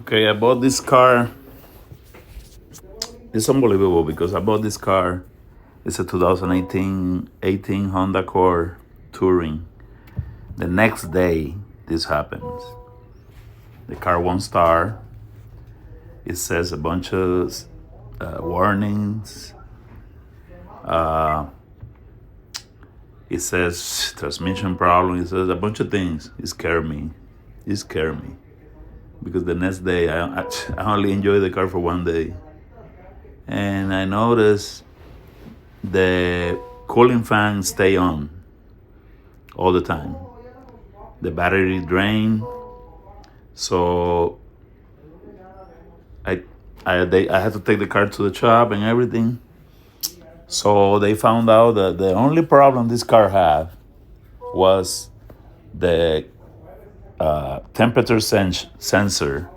Okay, I bought this car. It's unbelievable because I bought this car. It's a 2018 Honda Accord Touring. The next day, this happens. The car won't start. It says a bunch of warnings. It says transmission problem. It says a bunch of things. It scared me. Because the next day, I only enjoyed the car for one day. And I noticed the cooling fan stay on all the time. The battery drained. So I had to take the car to the shop and everything. So they found out that the only problem this car had was the temperature sensor